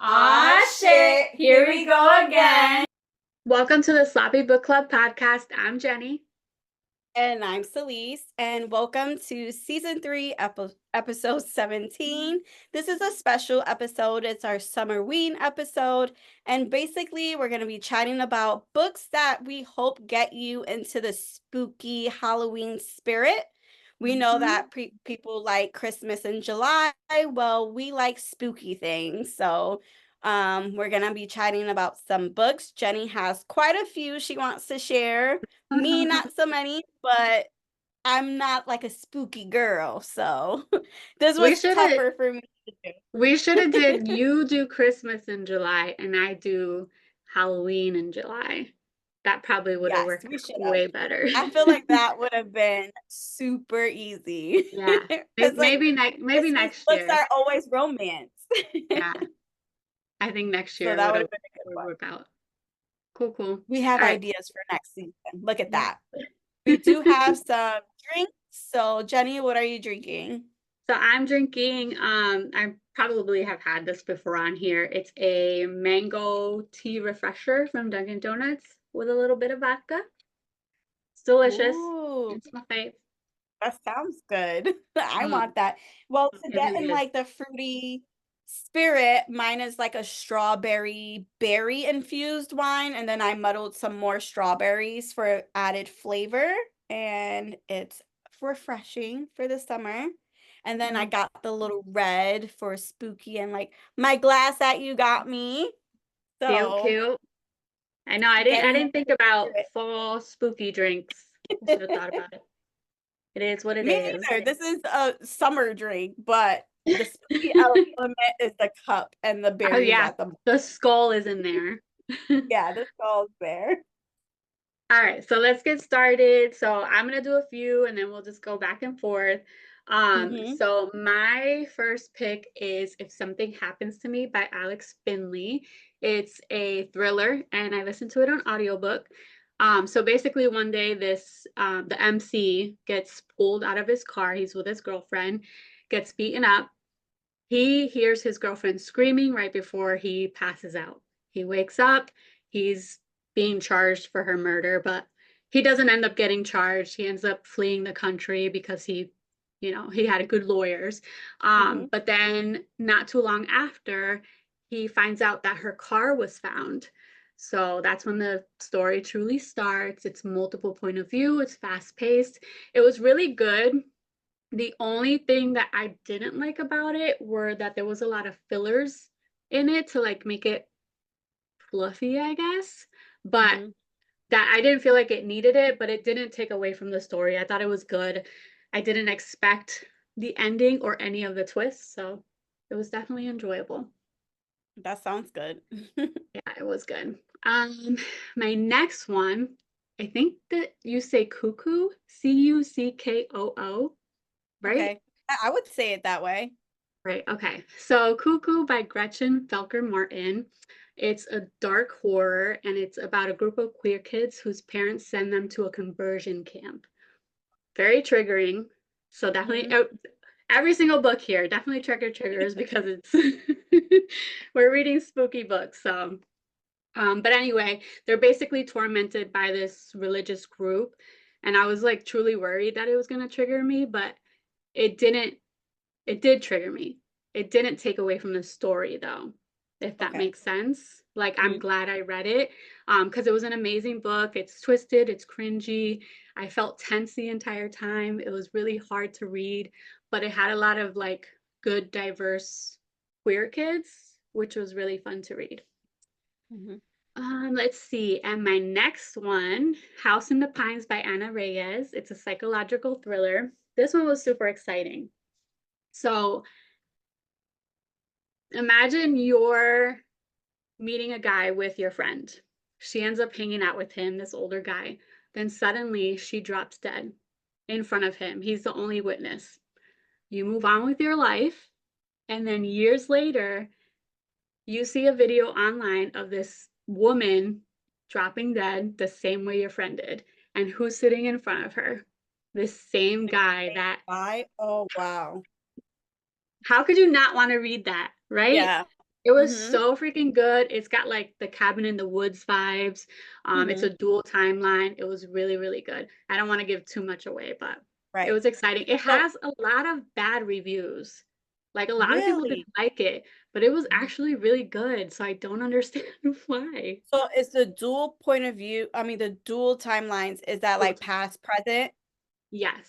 Aw, shit. Here we go again. Welcome to the Sloppy Book Club podcast. I'm Jenny. And I'm Celeste, and welcome to season 3, episode 17. This is a special episode. It's our Summerween episode, and basically we're going to be chatting about books that we hope get you into the spooky Halloween spirit. We know that people like Christmas in July. Well, we like spooky things, so we're going to be chatting about some books. Jenny has quite a few she wants to share. Me, not so many, but I'm not like a spooky girl, so this was tougher for me to do. We should have did you do Christmas in July and I do Halloween in July. That probably would have worked way better. I feel like that would have been super easy. Yeah. Maybe next year. Books are always romance. Yeah. I think next year so that would have been a good work out. Cool. We have ideas for next season. Look at that. We do have some drinks. So Jenny, what are you drinking? So I'm drinking, I probably have had this before on here. It's a mango tea refresher from Dunkin' Donuts with a little bit of vodka. It's delicious. Ooh, it's my fave. That sounds good. I want that. Well, to get in like the fruity spirit, mine is like a strawberry berry infused wine, and then I muddled some more strawberries for added flavor, and it's refreshing for the summer. And then I got the little red for spooky, and like my glass that you got me. So cute. I know I didn't think about fall spooky drinks. I should have thought about it. It is what it is. Me neither. This is a summer drink, but the spooky element is the cup and the berries at the The skull is in there. Yeah, the skull's there. All right, so let's get started. So I'm gonna do a few and then we'll just go back and forth. So my first pick is If Something Happens to Me by Alex Finlay. It's a thriller and I listened to it on audiobook. So basically one day the MC gets pulled out of his car. He's with his girlfriend, gets beaten up. He hears his girlfriend screaming right before he passes out. He wakes up, he's being charged for her murder, but he doesn't end up getting charged. He ends up fleeing the country because he had good lawyers. But then not too long after, he finds out that her car was found. So that's when the story truly starts. It's multiple point of view. It's fast paced. It was really good. The only thing that I didn't like about it were that there was a lot of fillers in it to like make it fluffy, I guess. But that I didn't feel like it needed it, but it didn't take away from the story. I thought it was good. I didn't expect the ending or any of the twists, so it was definitely enjoyable. That sounds good. Yeah, it was good. My next one, I think that you say Cuckoo, Cuckoo, right? Okay. I would say it that way. Right, okay. So Cuckoo by Gretchen Felker-Martin. It's a dark horror, and it's about a group of queer kids whose parents send them to a conversion camp. Very triggering. So definitely every single book here definitely triggers because it's we're reading spooky books. So but anyway, they're basically tormented by this religious group, and I was like truly worried that it was going to trigger me, but it didn't. It did trigger me. It didn't take away from the story though, if that makes sense. Like I'm glad I read it because it was an amazing book. It's twisted, it's cringy. I felt tense the entire time. It was really hard to read, but it had a lot of like good, diverse queer kids, which was really fun to read. Let's see. And my next one, House in the Pines by Reyes. It's a psychological thriller. This one was super exciting. So imagine you're meeting a guy with your friend. She ends up hanging out with him, this older guy. Then suddenly she drops dead in front of him. He's the only witness. You move on with your life. And then years later, you see a video online of this woman dropping dead the same way your friend did. And who's sitting in front of her? This same guy Oh, wow. How could you not want to read that, right? Yeah. It was so freaking good. It's got like the cabin in the woods vibes. It's a dual timeline. It was really, really good. I don't want to give too much away, but it Right. was exciting. It So has a lot of bad reviews. Like a lot of people didn't really, like it, but it was actually really good. So I don't understand why. so is the dual point of view, I mean, the dual timelines, is that Dual like time- past, present? Yes.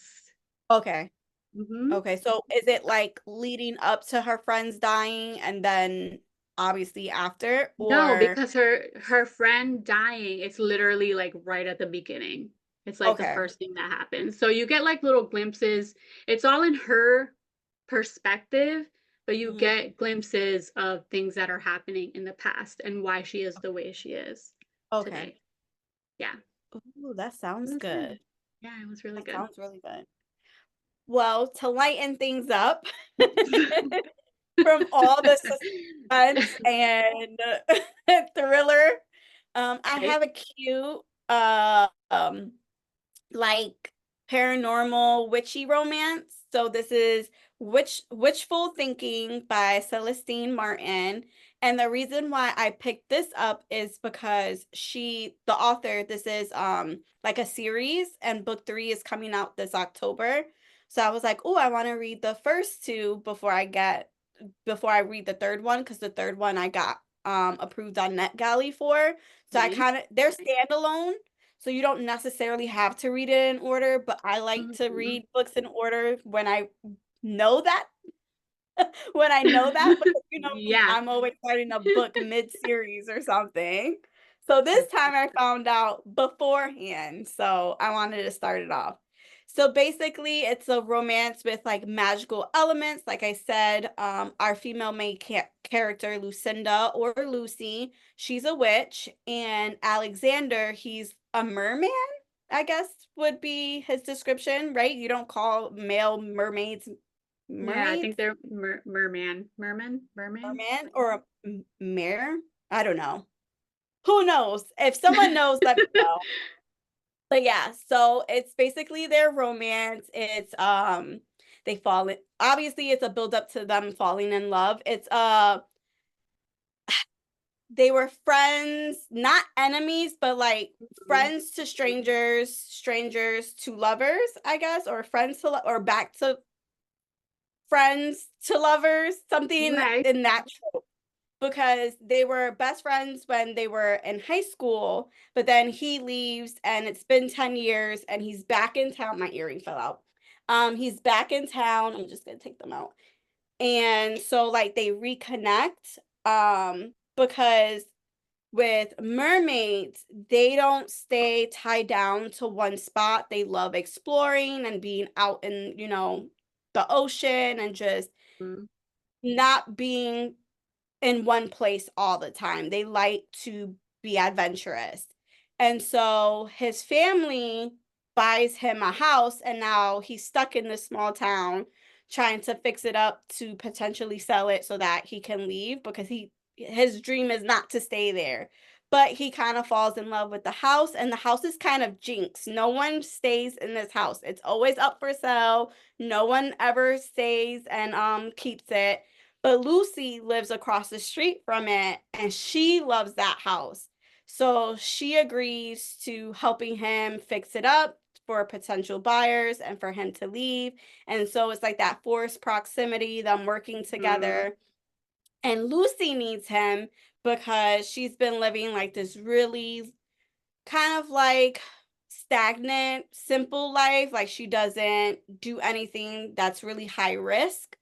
Okay. Hmm. Okay. So is it like leading up to her friends dying and then obviously after, No, or because her friend dying, it's literally like right at the beginning. It's like the okay. first thing that happens. So you get like little glimpses. It's all in her perspective, but you Mhm. get glimpses of things that are happening in the past and why she is the way she is Okay. today. Yeah, Ooh, that it sounds was good. good. Yeah, it was really That good. sounds really good. Well, to lighten things up from all the suspense and thriller, I Right? have a cute like paranormal witchy romance. So this is Witchful Thinking by Celestine Martin. And the reason why I picked this up is because the author, this is like a series, and book 3 is coming out this October. So I was like, oh, I want to read the first two before I read the third one, because the third one I got approved on NetGalley for. So I Nice. kind of, they're standalone, so you don't necessarily have to read it in order, but I like to Mhm. read books in order when I know that when I know that, because you know me, Yeah. I'm always starting a book mid-series or something. So this time I found out beforehand, so I wanted to start it off. So basically, it's a romance with like magical elements. Like I said, our female main character, Lucinda or Lucy, she's a witch, and Alexander, he's a merman, I guess would be his description, right? You don't call male mermaids Yeah, I mermaids? think they're merman. Merman or a mare? I don't know. Who knows? If someone knows, let me know. But yeah, so it's basically their romance. It's they fall in, obviously it's a build up to them falling in love. It's they were friends, not enemies, but like Mhm. friends to strangers, strangers to lovers, I guess, or friends to or back to friends to lovers, something Okay. in that trope. Because they were best friends when they were in high school, but then he leaves and it's been 10 years and he's back in town. My earring fell out. He's back in town. I'm just gonna take them out. And so like they reconnect because with mermaids, they don't stay tied down to one spot. They love exploring and being out in, the ocean, and just Mhm. not being in one place all the time. They like to be adventurous. And so his family buys him a house, and now he's stuck in this small town trying to fix it up to potentially sell it so that he can leave, because his dream is not to stay there. But he kind of falls in love with the house, and the house is kind of jinxed. No one stays in this house. It's always up for sale. No one ever stays and keeps it, but Lucy lives across the street from it and she loves that house. So she agrees to helping him fix it up for potential buyers and for him to leave. And so it's like that forced proximity, them working Mhm. together. And Lucy needs him because she's been living like this really kind of like stagnant, simple life. Like she doesn't do anything that's really high risk,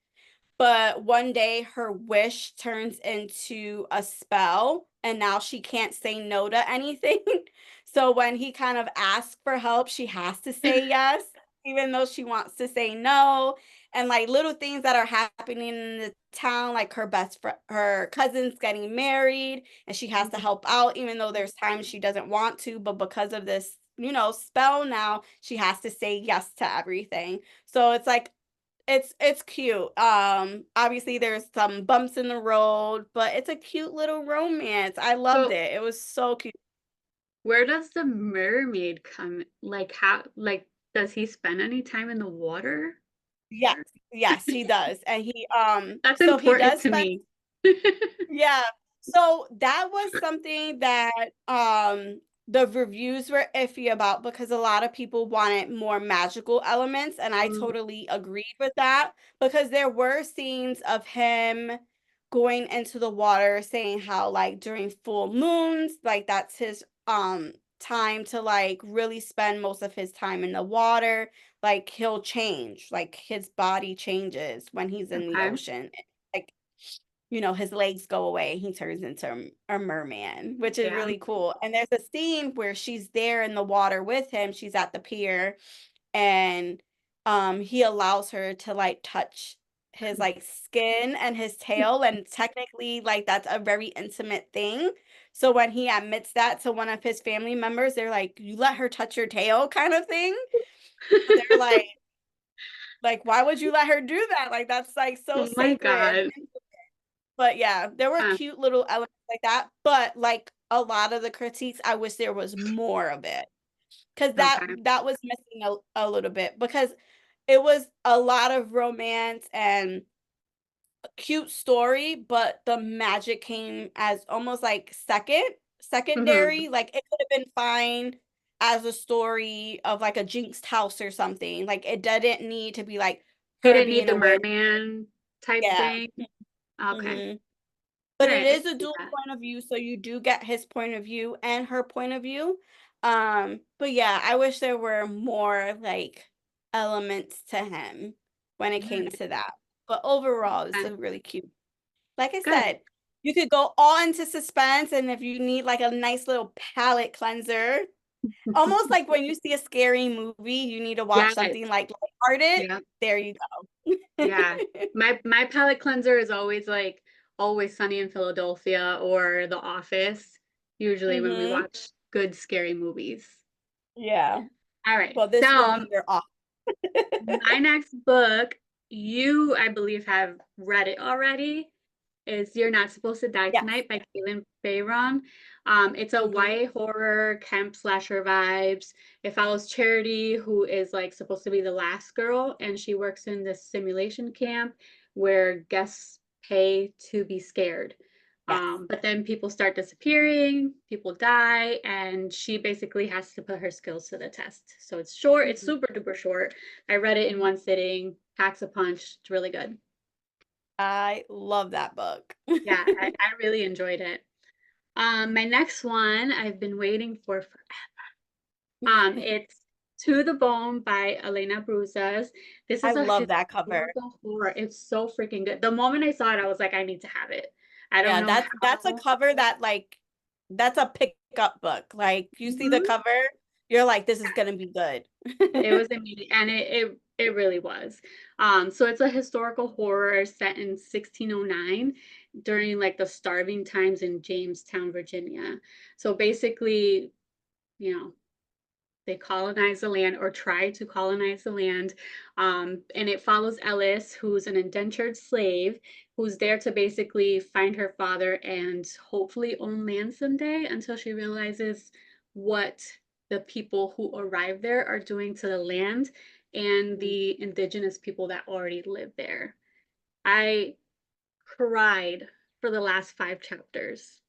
but one day her wish turns into a spell and now she can't say no to anything. So when he kind of asks for help, she has to say yes, even though she wants to say no. And like little things that are happening in the town, like her best friend, her cousin's getting married, and she has to help out, even though there's times she doesn't want to, but because of this, spell now, she has to say yes to everything. So it's like it's cute. Obviously there's some bumps in the road, but it's a cute little romance. I loved So it. It was so cute. where does the mermaid come? Like how does he spend any time in the water? Yes, yes, he does. And he That's so he important does to spend me. Yeah. So that was something that the reviews were iffy about because a lot of people wanted more magical elements, and I totally agreed with that because there were scenes of him going into the water saying how like during full moons, like that's his time to like really spend most of his time in the water. Like he'll change, like his body changes when he's in the Okay. ocean. Like his legs go away, he turns into a merman, which is Yeah. really cool. And there's a scene where she's there in the water with him. She's at the pier, and he allows her to like touch his like skin and his tail, and technically like that's a very intimate thing. So when he admits that to one of his family members, they're like, "You let her touch your tail," kind of thing. So they're like, why would you let her do that? Like that's like so Oh my sacred. God. But yeah, there were Uh, cute little elements like that. But like a lot of the critiques, I wish there was more of it. Because that okay. that was missing a little bit because it was a lot of romance and a cute story, but the magic came as almost like Mhm. secondary. Like it could have been fine as a story of like a jinxed house or something. Like it didn't need to be like He her didn't need being the a witch. merman type Yeah. thing. Okay. hmm All But it right. I is a see dual that. point of view, so you do get his point of view and her point of view. But yeah, I wish there were more like elements to him when it All came right. to that. But overall, it's Okay. a really cute. Like I Good. said, you could go all into suspense, and if you need like a nice little palate cleanser, almost like when you see a scary movie, you need to watch Yes. something like lighthearted. Yeah. There you go. Yeah. My palate cleanser is always like Always Sunny in Philadelphia or The Office, usually when we hmm watch good scary movies. Yeah. All right. Well, this will So be your off. my next book, you, I believe, have read it already, is You're Not Supposed to Die Yes. Tonight by Bayronn. It's a hmm YA horror camp slasher vibes. It follows Charity, who is like supposed to be the last girl, and she works in this simulation camp where guests pay to be scared. Yes. But then people start disappearing, people die, and she basically has to put her skills to the test. So it's short, it's Mhm. super duper short. I read it in one sitting, packs a punch. It's really good. I love that book. Yeah, I really enjoyed it. My next one I've been waiting for forever. It's To the Bone by Alena Bruzas. This I is a love that cover. historical horror. It's so freaking good. The moment I saw it, I was like, I need to have it. I don't Yeah, know that's a how. cover that like that's a pickup book. Like you see the Mhm. cover, you're like, this is gonna be good. It was immediate, and it really was. So it's a historical horror set in 1609 during like the starving times in Jamestown, Virginia. So basically, you know, they colonize the land or try to colonize the land. And it follows Ellis, who's an indentured slave, who's there to basically find her father and hopefully own land someday until she realizes what the people who arrive there are doing to the land and the indigenous people that already live there. I cried for the last 5 chapters.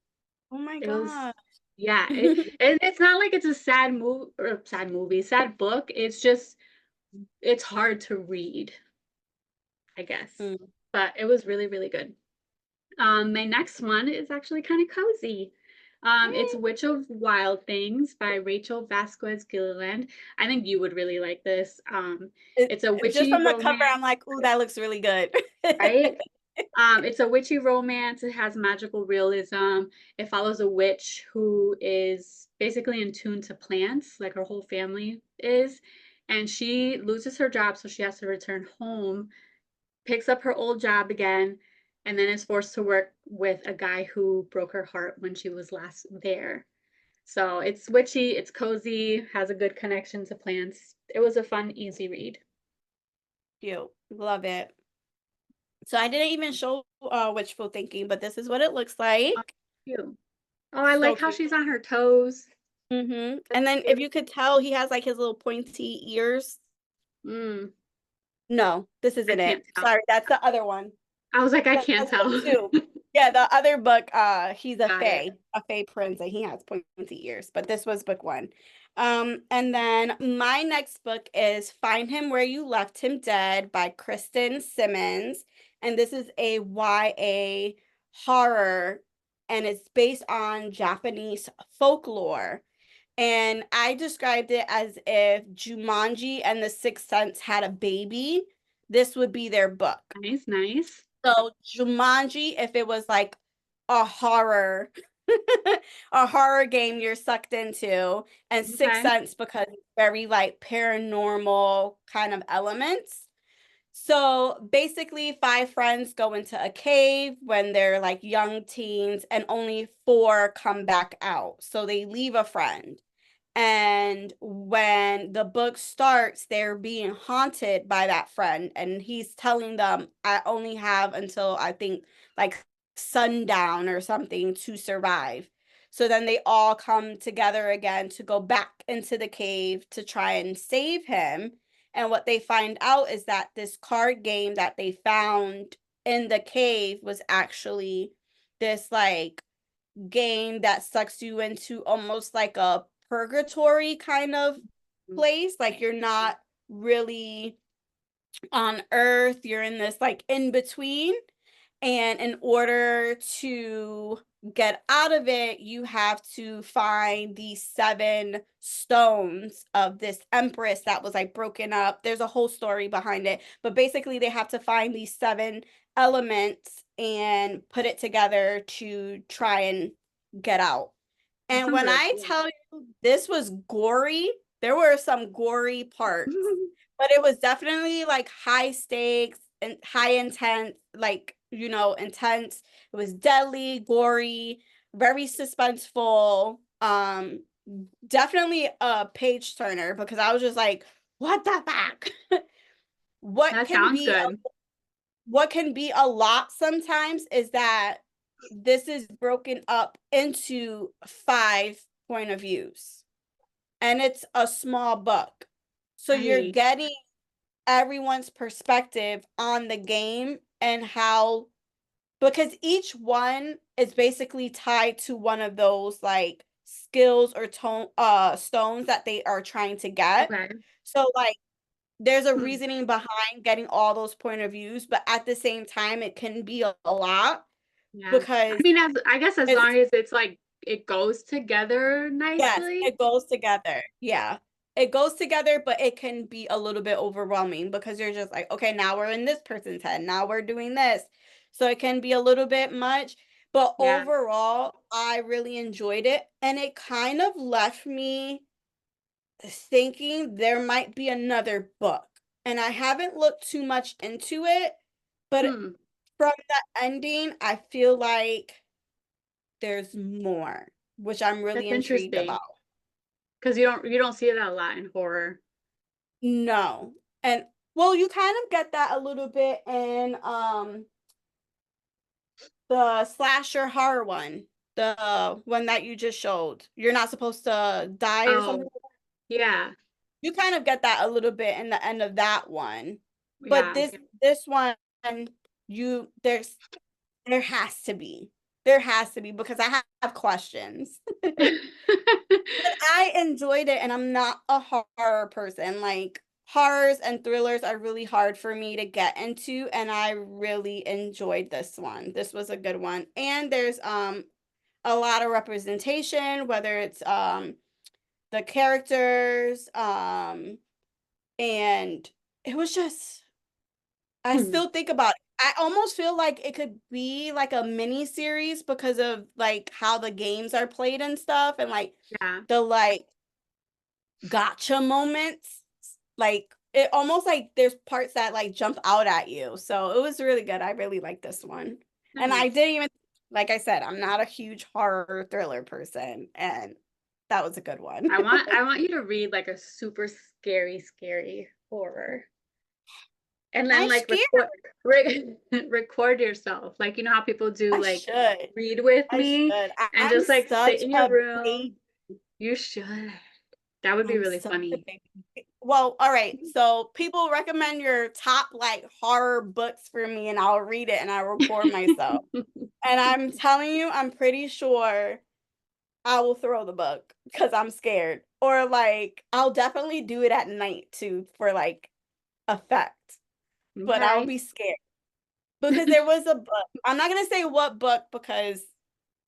Oh my It was, God. yeah, and it's not like it's a sad movie or sad movie, sad book. It's just it's hard to read, I guess. Mm. But it was really, really good. My next one is actually kind of cozy. It's Witch of Wild Things by Rachel Vasquez Gilliland. I think you would really like this. It, It's a just witchy from the cover, romance, I'm like, ooh, that looks really good. right? It's a witchy romance. It has magical realism. It follows a witch who is basically in tune to plants, like her whole family is. And she loses her job, so she has to return home, picks up her old job again, and then is forced to work with a guy who broke her heart when she was last there. So it's witchy, it's cozy, has a good connection to plants. It was a fun, easy read. Cute. Love it. So I didn't even show wishful thinking, but this is what it looks Oh, like. cute. Oh, I So like how cute. she's on her toes. And then if you could tell, he has like his little pointy ears. Mm, No, this I isn't can't it. tell. Sorry, that's the other one. I was like, I can't That's book tell. two. Yeah, the other book, he's Got it. a fae prince, and he has pointy ears, but this was book one. And then my next book is Find Him Where You Left Him Dead by Kristen Simmons. And this is a YA horror, and it's based on Japanese folklore. And I described it as if Jumanji and The Sixth Sense had a baby, this would be their book. Nice, nice. So Jumanji, if it was like a horror, a horror game you're sucked into, and Sixth Okay. Sense because it's very like paranormal kind of elements. So basically, five friends go into a cave when they're like young teens, and only four come back out. So they leave a friend. And when the book starts, they're being haunted by that friend. And he's telling them, I only have until I think like sundown or something to survive. So then they all come together again to go back into the cave to try and save him. And what they find out is that this card game that they found in the cave was actually this like game that sucks you into almost like a purgatory kind of place. Like you're not really on Earth, you're in this like in between. And in order to get out of it, you have to find these 7 stones of this empress that was like broken up. There's a whole story behind it, but basically they have to find these 7 elements and put it together to try and get out. That And sounds when really I cool. tell you this was gory, there were some gory parts, but it was definitely like high stakes and high intense, like, you know, intense. It was deadly, gory, very suspenseful. Definitely a page turner because I was just like, what the fuck? What That can sounds be good. what can be a lot sometimes is that this is broken up into 5 point of views, and it's a small book. So you're Right. getting everyone's perspective on the game and how, because each one is basically tied to one of those like skills or stones that they are trying to get. Okay. So like there's a Hmm. reasoning behind getting all those point of views, but at the same time it can be a lot Yeah. because I mean, I guess as it's, long as it's like it goes together yes, nicely. it goes together. Yeah. It goes together, but it can be a little bit overwhelming because you're just like, okay, now we're in this person's head. Now we're doing this. So it can be a little bit much. But Yeah. overall, I really enjoyed it. And it kind of left me thinking there might be another book. And I haven't looked too much into it, but Hmm. from the ending, I feel like there's more, which I'm really That's intrigued interesting. about. Because you don't see it a lot in horror. No. And well, you kind of get that a little bit in the slasher horror one. The one that you just showed. You're not supposed to die or something. Oh, yeah. You kind of get that a little bit in the end of that one. But Yeah. this one, you there has to be. There has to be because I have questions. Okay. But I enjoyed it, and I'm not a horror person. Like horrors and thrillers are really hard for me to get into, and I really enjoyed this one. This was a good one. And there's a lot of representation, whether it's the characters and it was just, I Hmm. still think about it. I almost feel like it could be like a mini series because of like how the games are played and stuff, and like Yeah. the like gotcha moments. Like it almost like there's parts that like jump out at you. So it was really good. I really like this one. And I Nice. didn't even, like I said, I'm not a huge horror thriller person, and that was a good one. I want you to read like a super scary horror. And then I'm like scared. record yourself. Like you know how people do I like should. read with I me should. and I'm just like sit such in your a room. baby. You should. That would be I'm really such a funny. baby. Well, all right. So people recommend your top like horror books for me, and I'll read it and I'll record myself. And I'm telling you, I'm pretty sure I will throw the book because I'm scared. Or like I'll definitely do it at night too for like effect. But I'll Okay. be scared. Because there was a book. I'm not gonna say what book because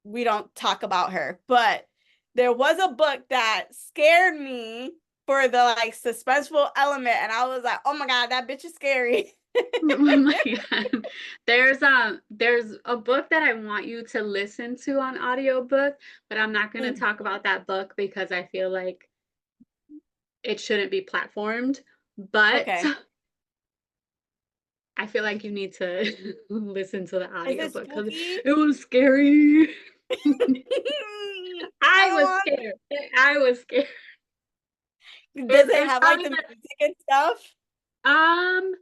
we don't talk about her, but there was a book that scared me for the like suspenseful element, and I was like, oh my god, that bitch is scary. Oh my God. There's a book that I want you to listen to on audiobook, but I'm not going to talk about that book because I feel like it shouldn't be platformed. But Okay. I feel like you need to listen to the Is it audiobook because spooky? it was scary. I I don't was want scared. I was scared. it. Does it It's have like probably the music and stuff? um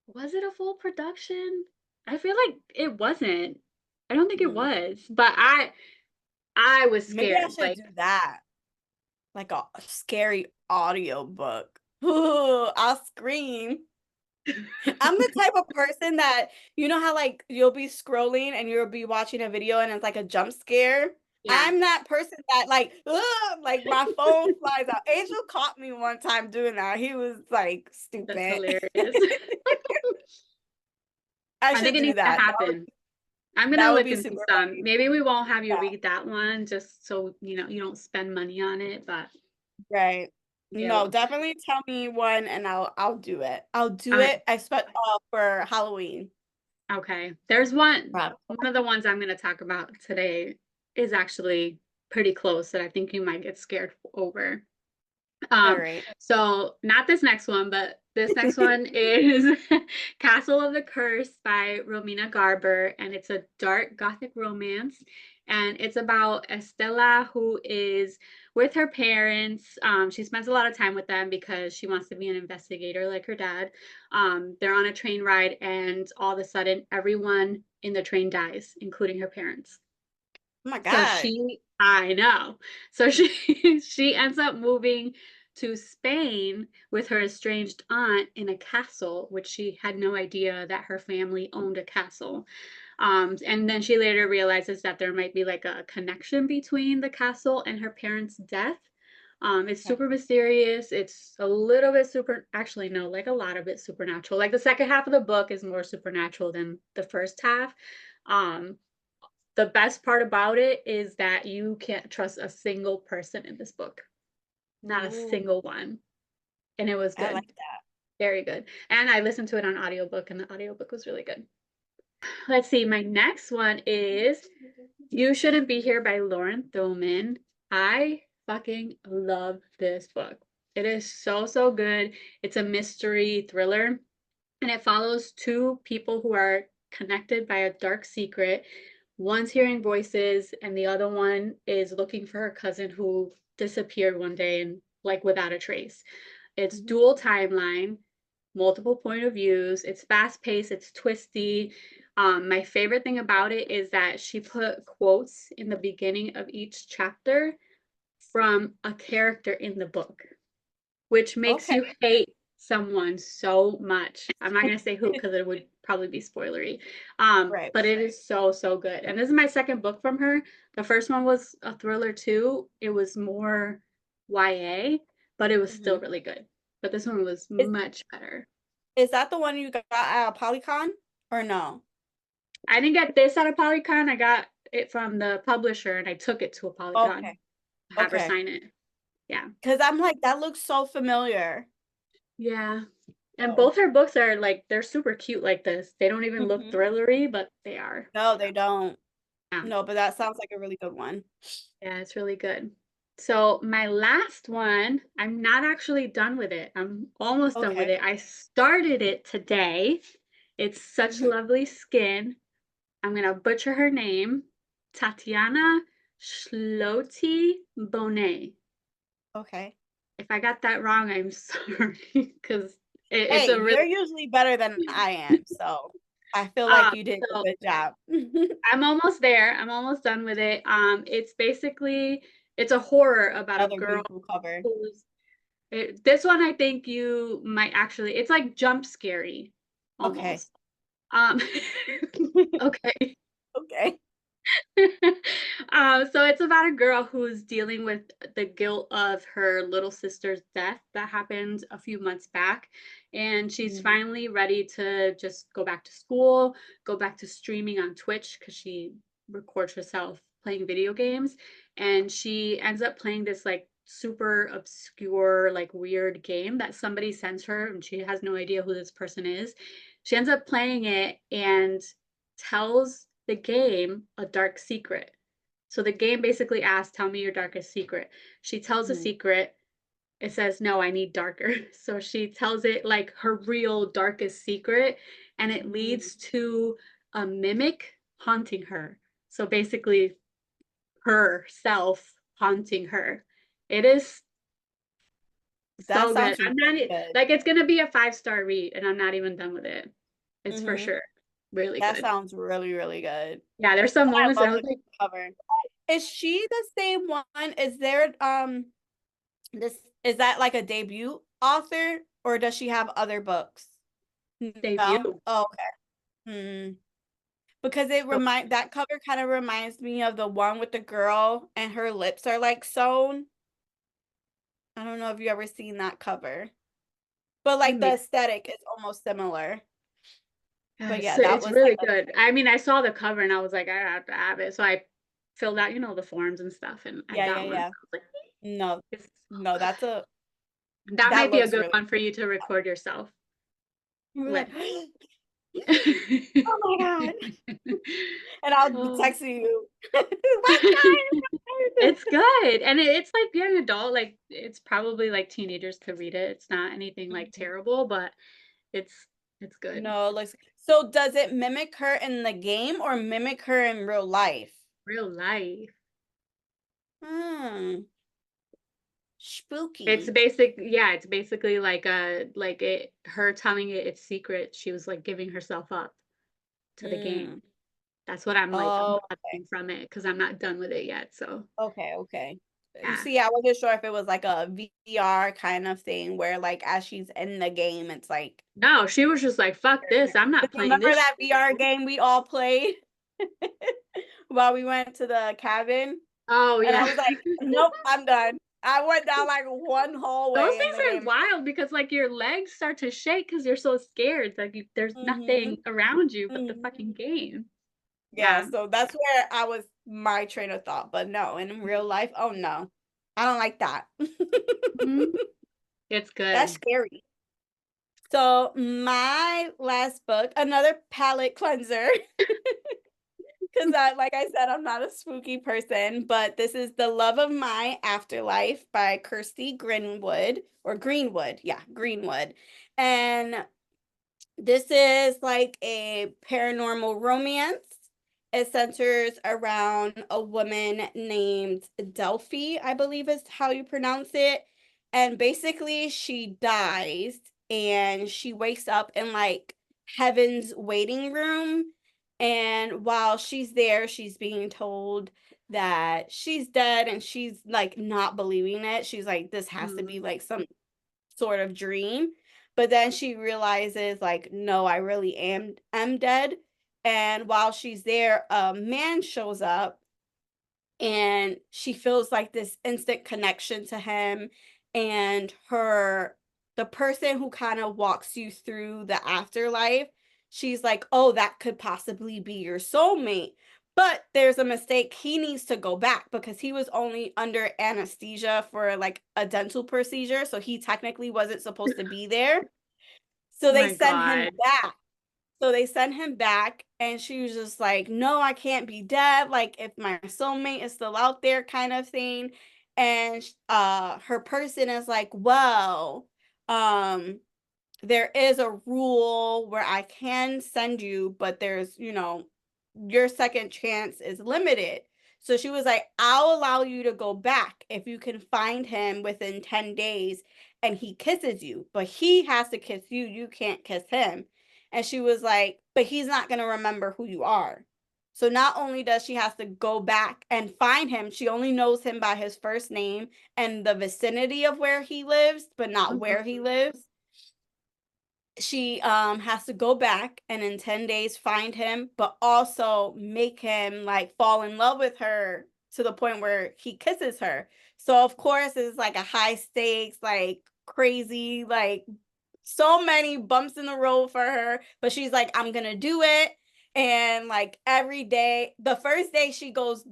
was it a full production? I feel like it wasn't. I don't think it Hmm. was, but I was Maybe I scared. should Like do that. Like a scary audio book. Ooh, I'll scream. I'm the type of person that you know how like you'll be scrolling and you'll be watching a video and it's like a jump scare. yeah, I'm that person that like, ugh, like my phone flies out. Angel caught me one time doing that. He was like that's stupid. hilarious. I I think should it do needs to that. happen. I'm gonna That would look be into super some. funny. Maybe we won't have you Yeah, read that one just so you don't spend money on it, but right. yeah. No, definitely tell me one and I'll do it. I'll do Okay. it. I expect for Halloween. Okay. There's one Wow. of the ones I'm gonna talk about today is actually pretty close that I think you might get scared over. All right. So not this next one, but this next one is Castle of the Curse by Romina Garber, and it's a dark gothic romance. And it's about Estella who is with her parents. She spends a lot of time with them because she wants to be an investigator like her dad. They're on a train ride, and all of a sudden, everyone in the train dies, including her parents. Oh my So God. I know. So she ends up moving to Spain with her estranged aunt in a castle, which she had no idea that her family owned a castle. And then she later realizes that there might be like a connection between the castle and her parents' death. It's Okay. super mysterious. It's a little bit actually, no, like a lot of it supernatural. Like the second half of the book is more supernatural than the first half. Um, the best part about it is that you can't trust a single person in this book. Not a Ooh, single one. And it was I good. like that. Very good. And I listened to it on audiobook and the audiobook was really good. Let's see. My next one is You Shouldn't Be Here by Lauren Thoman. I fucking love this book. It is so good. It's a mystery thriller and it follows two people who are connected by a dark secret. One's hearing voices, and the other one is looking for her cousin who disappeared one day and like without a trace. It's Mhm. dual timeline, multiple point of views. It's fast paced. It's twisty. My favorite thing about it is that she put quotes in the beginning of each chapter from a character in the book, which makes Okay. you hate someone so much. I'm not gonna say who because it would probably be spoilery. Right. But it is so good. And this is my second book from her. The first one was a thriller too. It was more YA, but it was still Mhm. really good. But this one was Is much better. is that the one you got at Polycon or no? I didn't get this at a Polycon. I got it from the publisher and I took it to a Polycon. Okay. Have her Okay. sign it. Yeah. Because I'm like, that looks so familiar. Yeah. And Oh. both her books are like they're super cute like this. They don't even look Mhm. thrillery, but they are. No, they don't. Yeah. No, but that sounds like a really good one. Yeah, it's really good. So my last one, I'm not actually done with it. I'm almost done with Okay. it. I started it today. It's Such Mhm. Lovely Skin. I'm gonna butcher her name. Tatiana Schlote-Bone. Okay. If I got that wrong, I'm sorry because it's Hey, a really you're usually better than I am, so I feel like you did a so good job. I'm almost there. I'm almost done with it. It's basically it's a horror about a Another girl beautiful cover. who's This one, I think you might actually, it's like jump scary Okay. almost. Okay. Okay. So it's about a girl who's dealing with the guilt of her little sister's death that happened a few months back. And she's finally ready to just go back to school, go back to streaming on Twitch because she records herself playing video games. And she ends up playing this like super obscure, like weird game that somebody sends her, and she has no idea who this person is. She ends up playing it and tells the game a dark secret. So the game basically asks, tell me your darkest secret. She tells a secret. It says, no, I need darker. So she tells it like her real darkest secret, and it leads to a mimic haunting her. So basically, herself haunting her. It is That so good. sounds I'm not good. like it's gonna be a 5-star read, and I'm not even done with it. It's for sure really That good. sounds really, really good. Yeah, there's some moments that I love was the like, cover. Is she the same one? Is there this is that like a debut author, or does she have other books? No? debut. Oh, okay. Because that cover kind of reminds me of the one with the girl and her lips are like sewn. I don't know if you ever seen that cover. But like the aesthetic is almost similar. But yeah, that It's was really like good. I mean, I saw the cover and I was like, I have to have it. So I filled out, the forms and stuff, and I got one. yeah. I was like, No, it's so no, good. That that might be a looks good really one for you to record yourself with. like, oh my God. And I'll be Oh, texting you. What time? it's good. And it's like young adult, like it's probably like teenagers could read it. It's not anything like terrible, but it's good. No, like so does it mimic her in the game or mimic her in real life? Real life. It's Spooky. it's basically like her telling it its secret. She was like giving herself up to the game. That's what I'm Oh, gathering from it because I'm not done with it yet. So okay. yeah. See, I wasn't sure if it was like a VR kind of thing where like as she's in the game, it's like No, she was just like, fuck this. I'm not playing remember this that shit. VR game we all played while we went to the cabin? Oh And I yeah. was like, nope, I'm done. I went down like one Those hallway in things the are game. wild because like your legs start to shake because you're so scared. Like there's nothing around you but the fucking game. Yeah, Yeah. so that's where I was my train of thought. But no, in real life, oh no. I don't like that. Mhm. It's That's good. scary. So my last book, another palette cleanser. Because like I said, I'm not a spooky person, but this is The Love of My Afterlife by Kirsty Greenwood or Greenwood. Yeah, Greenwood. And this is like a paranormal romance. It centers around a woman named Delphi, I believe is how you pronounce it. And basically, she dies and she wakes up in like heaven's waiting room. And while she's there, she's being told that she's dead and she's like not believing it. She's like, this has to be like some sort of dream. But then she realizes like, no, I really am dead. And while she's there, a man shows up and she feels like this instant connection to him. And the person who kind of walks you through the afterlife, she's like, oh, that could possibly be your soulmate. But there's a mistake. He needs to go back because he was only under anesthesia for like a dental procedure. So he technically wasn't supposed to be there. So Oh they my send him God. back. So they sent him back, and she was just like, no, I can't be dead. Like, if my soulmate is still out there, kind of thing. And her person is like, well, there is a rule where I can send you, but there's, your second chance is limited. So she was like, I'll allow you to go back if you can find him within 10 days and he kisses you, but he has to kiss you. You can't kiss him. And she was like, but he's not going to remember who you are. So not only does she have to go back and find him, she only knows him by his first name and the vicinity of where he lives, but not where he lives. She has to go back and in 10 days find him, but also make him like fall in love with her to the point where he kisses her. So of course it's like a high stakes, like crazy, like so many bumps in the road for her, but she's like, I'm gonna do it. And like every day, the first day she goes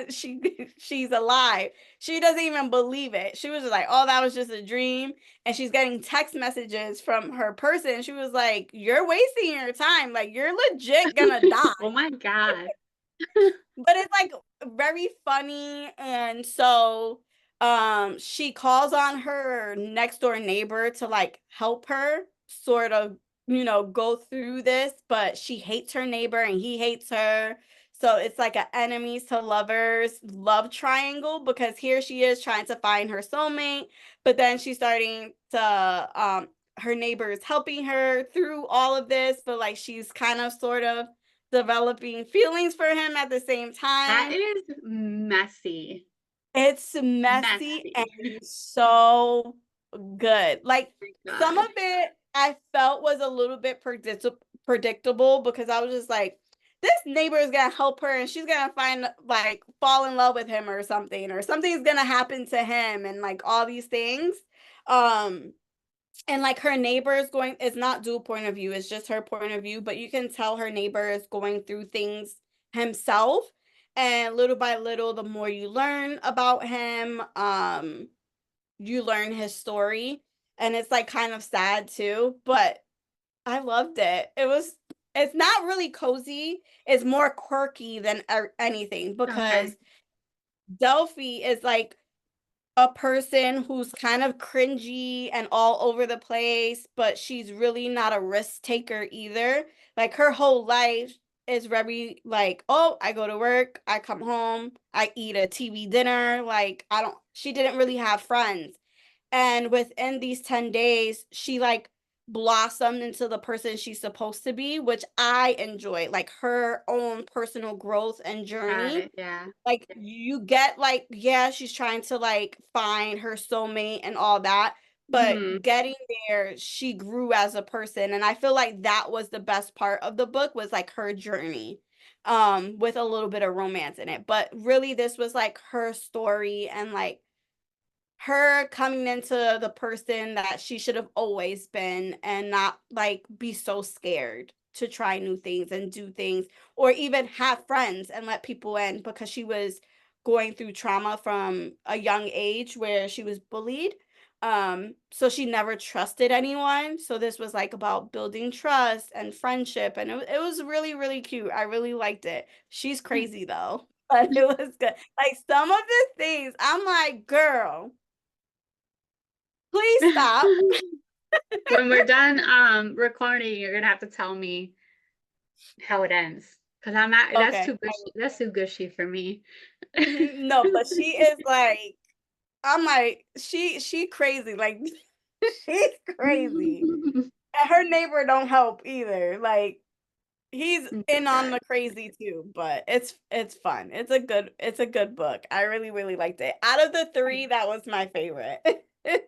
she's alive, she doesn't even believe it. She was just like, oh, that was just a dream. And she's getting text messages from her person. She was like, you're wasting your time, like you're legit gonna die. Oh my God. But it's like very funny. And so she calls on her next door neighbor to like help her sort of, you know, go through this, but she hates her neighbor and he hates her. So it's like an enemies to lovers love triangle, because here she is trying to find her soulmate, but then she's starting to her neighbor is helping her through all of this, but like she's kind of sort of developing feelings for him at the same That time. is messy. It's messy and so good. Like Oh some my of it I felt was a little bit predictable, because I was just like, this neighbor is gonna help her and she's gonna find like fall in love with him or something's gonna happen to him and like all these things. And like her neighbor is going, it's not dual point of view, it's just her point of view, but you can tell her neighbor is going through things himself. And little by little, the more you learn about him, you learn his story. And it's like kind of sad too, but I loved it. It's not really cozy, it's more quirky than anything, because Okay. Delphi is like a person who's kind of cringy and all over the place, but she's really not a risk taker either. Like her whole life is very like, oh, I go to work, I come home, I eat a TV dinner. Like she didn't really have friends. And within these 10 days, she like blossomed into the person she's supposed to be, which I enjoy, like her own personal growth and Got journey. it. Yeah. Like you get like, yeah, she's trying to like find her soulmate and all that, but getting there, she grew as a person. And I feel like that was the best part of the book, was like her journey, with a little bit of romance in it. But really this was like her story and like her coming into the person that she should have always been, and not like be so scared to try new things and do things, or even have friends and let people in, because she was going through trauma from a young age where she was bullied. So she never trusted anyone. So this was like about building trust and friendship, and it was really really cute. I really liked it. She's crazy though, but it was good. Like some of the things I'm like, girl, please stop. When we're done recording, you're gonna have to tell me how it ends. Because I'm not, Okay. that's too gushy for me. No, but she is like, I'm like, she crazy. Like she's crazy. And her neighbor don't help either. Like he's in on the crazy too, but it's fun. It's a good book. I really, really liked it. Out of the three, that was my favorite.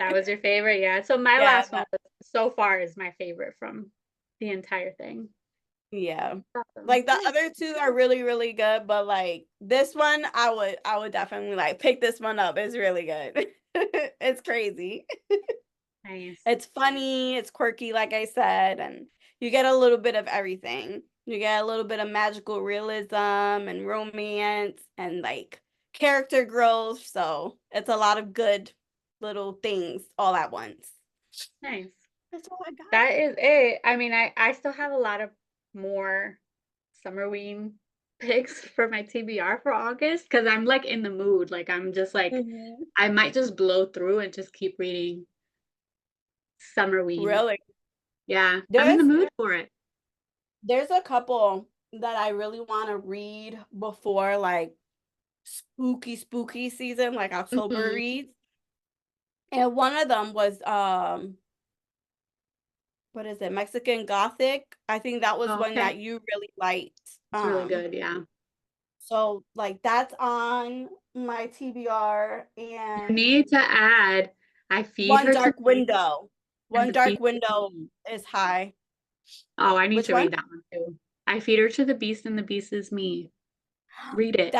That was your favorite? Yeah. So my Yeah, last one so far is my favorite from the entire thing. yeah. Awesome. Like the other two are really, really good, but like this one, I would definitely like pick this one up. It's really good. It's crazy. Nice. It's funny, it's quirky, like I said, and you get a little bit of everything. You get a little bit of magical realism and romance and like character growth. So it's a lot of good little things all at once. Nice. That's all I got. That is it. I mean, I still have a lot of more Summerween picks for my TBR for August, because I'm like in the mood. Like I'm just like, I might just blow through and just keep reading Summerween. Really? Yeah, I'm in the mood for it. There's a couple that I really want to read before like spooky season, like October reads. And one of them was what is it? Mexican Gothic. I think that was one Okay. that you really liked. It's really good, yeah. So like that's on my TBR, You and need to add, I feed One her to Dark beast Window. and One the Dark beast. Window is high. Oh, I need Which to one? read that one too. I feed her to the beast and the beast is me. Read it.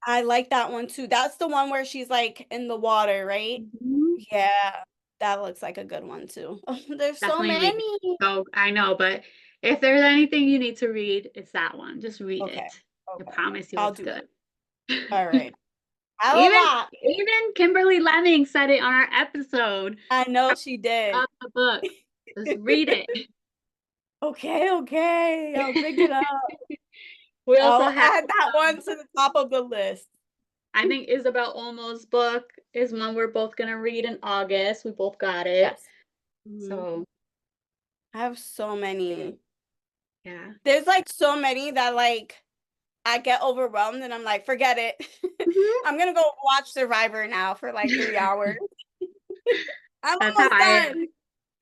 I like that one too. That's the one where she's like in the water, right? Mhm. Yeah, that looks like a good one too. Oh, there's so Definitely read it. many. So I know, but if there's anything you need to read, it's that one. Just read Okay, it. I okay. promise you I'll it's do that. good. All right. I have a Even lot. even Kimberly Lemming said it on our episode I know she did. of the book. Just read it. Okay. I'll pick it up. We also I'll have add that one to the top of the list. I think Isabel Olmo's book is one we're both gonna read in August. We both got it. Yes. So I have so many. yeah. There's like so many that like I get overwhelmed and I'm like, forget it. Mhm. I'm gonna go watch Survivor now for like 3 hours. I'm That's how almost I am. done.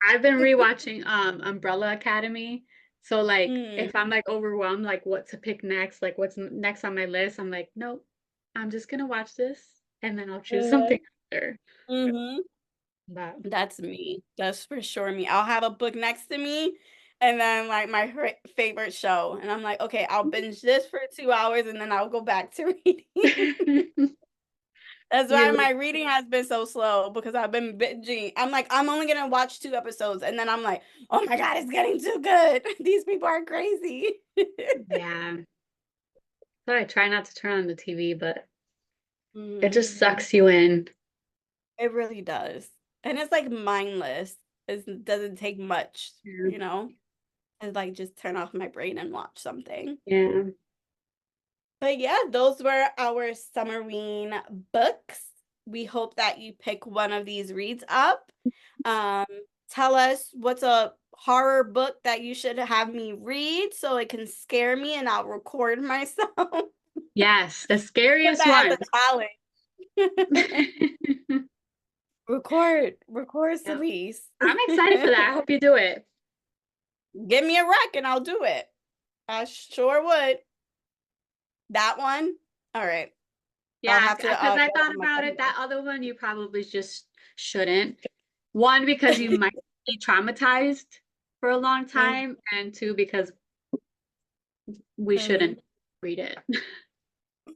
I've been rewatching Umbrella Academy. So like Mm. if I'm like overwhelmed, like what to pick next, like what's next on my list, I'm like, nope, I'm just gonna watch this and then I'll choose something after. Mm-hmm. But That's me. That's for sure me. I'll have a book next to me and then like my favorite show. And I'm like, okay, I'll binge this for 2 hours and then I'll go back to reading. That's why you my reading has been so slow because I've been binging. I'm like, I'm only gonna watch 2 episodes, and then I'm like, oh my god, it's getting too good. These people are crazy. yeah. So I try not to turn on the TV, but it Mhm. just sucks you in. It really does, and it's like mindless. It doesn't take much, Yeah. It's like just turn off my brain and watch something. Yeah. But yeah, those were our Summerween books. We hope that you pick one of these reads up. Um, Tell us what's a horror book that you should have me read so it can scare me and I'll record myself. Put Yes, the scariest that one. as a challenge. Record Yep. Celeste. I'm excited for that. I hope you do it. Give me a rec and I'll do it. I sure would. That one? All right. I'll Yeah, have to because I get thought on my about it. Kindle. That other one you probably just shouldn't. One, because you might be traumatized for a long time, and two, because we shouldn't read it.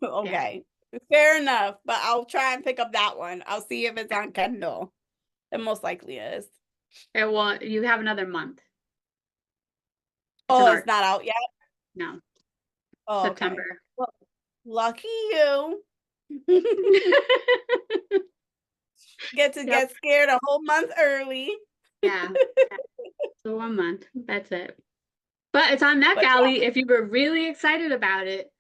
Yeah. Okay. Fair enough, but I'll try and pick up that one. I'll see if it's on Kindle. It most likely is. It will, you have another month. It's an Oh, it's art. not out yet? No, Oh, okay. September. Well, lucky you. Get to Yep. get scared a whole month early. Yeah. So 1 month. That's it. But it's on But NetGalley. If you were really excited about it,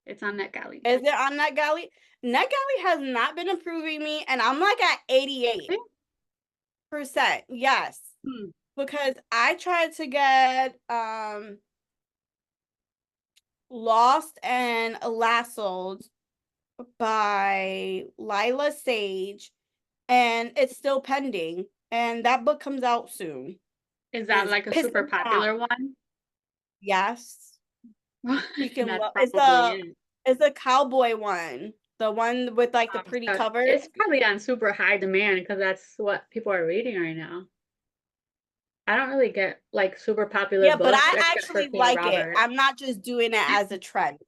it's on NetGalley. is it on NetGalley? NetGalley has not been approving me, and I'm like at 88%. Yes. Hmm. Because I tried to get Lost and Lassoed by Lila Sage, and it's still pending. And that book comes out soon. Is that It's like a pissing super me off. popular one? Yes, you can That look. probably is. It's a cowboy one, the one with like the pretty So cover. it's probably on super high demand because that's what people are reading right now. I don't really get like super popular Yeah, but books I except for actually King like it. Robert. I'm not just doing it as a trend.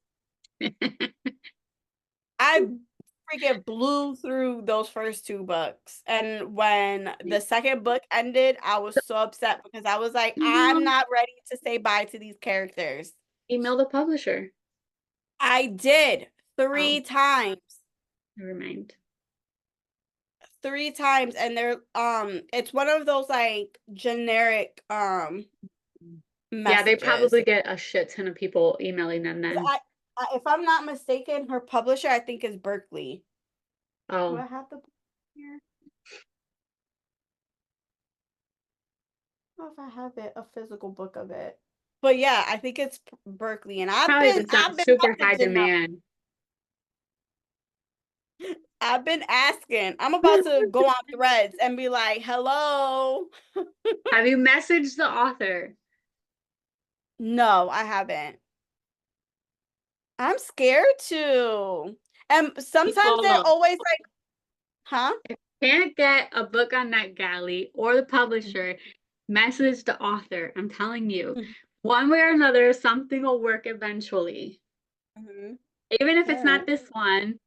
I freaking blew through those first 2 books. And when the second book ended, I was so upset because I was like, I'm not ready to say bye to these characters. Email the publisher. I did 3 times. Never mind. 3 times. And they're it's one of those like generic Yeah, they messages. probably get a shit ton of people emailing them then. If I'm not mistaken, her publisher I think is Berkeley. Do I Oh, have the book here? I don't know if I have it, a physical book of it. But yeah, I think it's Berkeley, and probably just on super high demand. I've been asking. I'm about to go on Threads and be like, hello. Have you messaged the author? No, I haven't. I'm scared too. And sometimes they're People always like, huh? can't get a book on NetGalley or the publisher, message the author. I'm telling you, one way or another, something will work eventually. Mhm. Even if it's Yeah. not this one,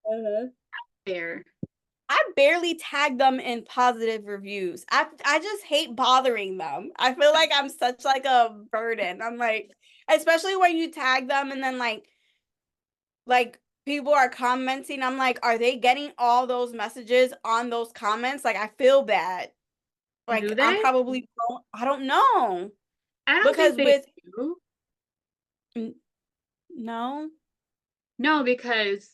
Mhm. there. I barely tag them in positive reviews. I just hate bothering them. I feel like I'm such like a burden. I'm like, especially when you tag them and then like people are commenting. I'm like, are they getting all those messages on those comments? Like I feel bad. Do Like I'm they? probably I don't know. I don't Because think they with do. no. No, because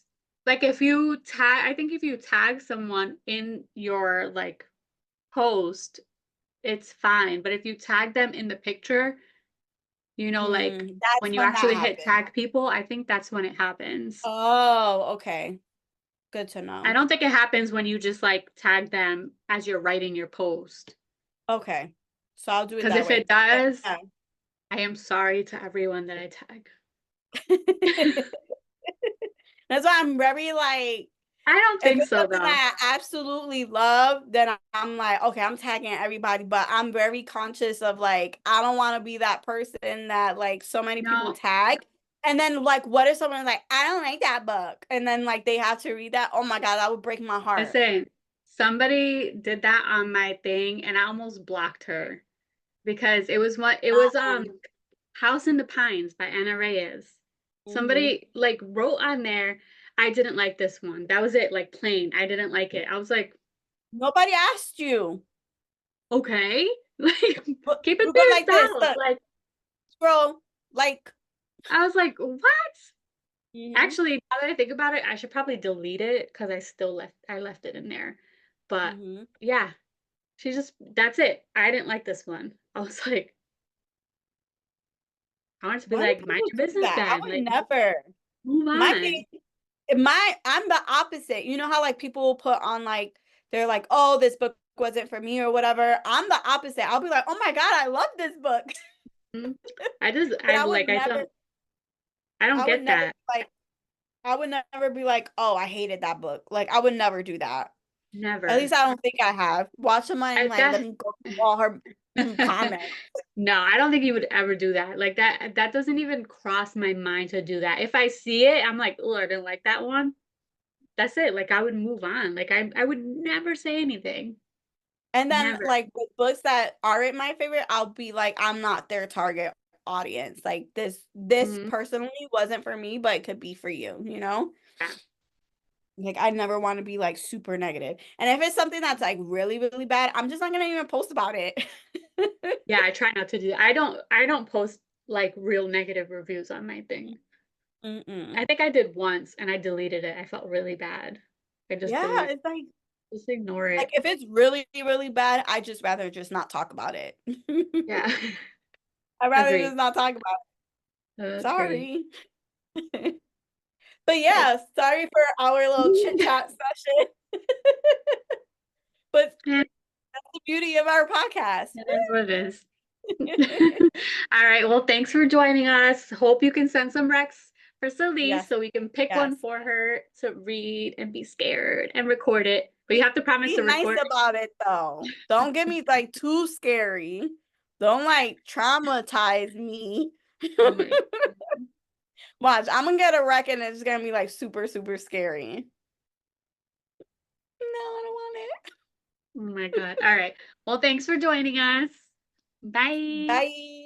like if you tag, I think if you tag someone in your like post, it's fine. But if you tag them in the picture, like That's when you when that actually hit happened. tag people, I think that's when it happens. Oh, okay. Good to know. I don't think it happens when you just like tag them as you're writing your post. Okay. So I'll do it Because that if way. it does, Yeah. I am sorry to everyone that I tag. That's why I'm very like, I don't if think it's so something though. that I absolutely love, then I'm like, okay, I'm tagging everybody, but I'm very conscious of like, I don't want to be that person that like so many people No, tag. And then like, what if someone's like, I don't like that book? And then like they have to read that. Oh my God, that would break my heart. listen, somebody did that on my thing and I almost blocked her because it was House in the Pines by Anna Reyes. Mhm. Somebody like wrote on there, I didn't like this one. That was it, like plain. I didn't like it. I was like, Nobody asked you. okay, like But keep it you to go like this, yourself. look, Like scroll, like. I was like, what? Mhm. Actually, now that I think about it, I should probably delete it because I left it in there. But Mhm. yeah, that's it. I didn't like this one. I was like, I wanted to be Why do like, mind people your do business that? I then. would Like, never. move My on. thing, I'm the opposite. You know how like people will put on like they're like, oh, this book wasn't for me or whatever. I'm the opposite. I'll be like, oh my God, I love this book. Mhm. But I don't I would get never that. like I would never be like, oh, I hated that book. Like I would never do that. At Never. least I don't think I have. Watch someone and like let That me go through all her comments. No, I don't think you would ever do that. Like that doesn't even cross my mind to do that. If I see it, I'm like, oh, I didn't like that one. That's it. Like I would move on. Like I would never say anything. And then Never. like with books that aren't my favorite, I'll be like, I'm not their target audience. Like this Mhm. personally wasn't for me, but it could be for you, you know? Yeah. Like I never want to be like super negative. And if it's something that's like really, really bad, I'm just not gonna even post about it. Yeah, I try not to do that. I don't post like real negative reviews on my thing. Mm-mm. I think I did once and I deleted it. I felt really bad. I just Yeah, deleted it's just ignore like it. if it's really, really bad, I just rather just not talk about it. Yeah. I'd rather Agree. just not talk about it. Agree. Sorry. But yeah, sorry for our little chit chat session. But Yeah, that's the beauty of our podcast. it is what it is. All right. Well, thanks for joining us. Hope you can send some recs for Celeste Yes, so we can pick one yes. for her to read and be scared and record it. But you have to promise Be to nice record it. about it though. Don't get me like too scary. Don't like traumatize me. Oh my, Watch, I'm gonna get a rec and it's gonna be like super, super scary. No, I don't want it. oh my God. All right. Well, thanks for joining us. Bye. Bye.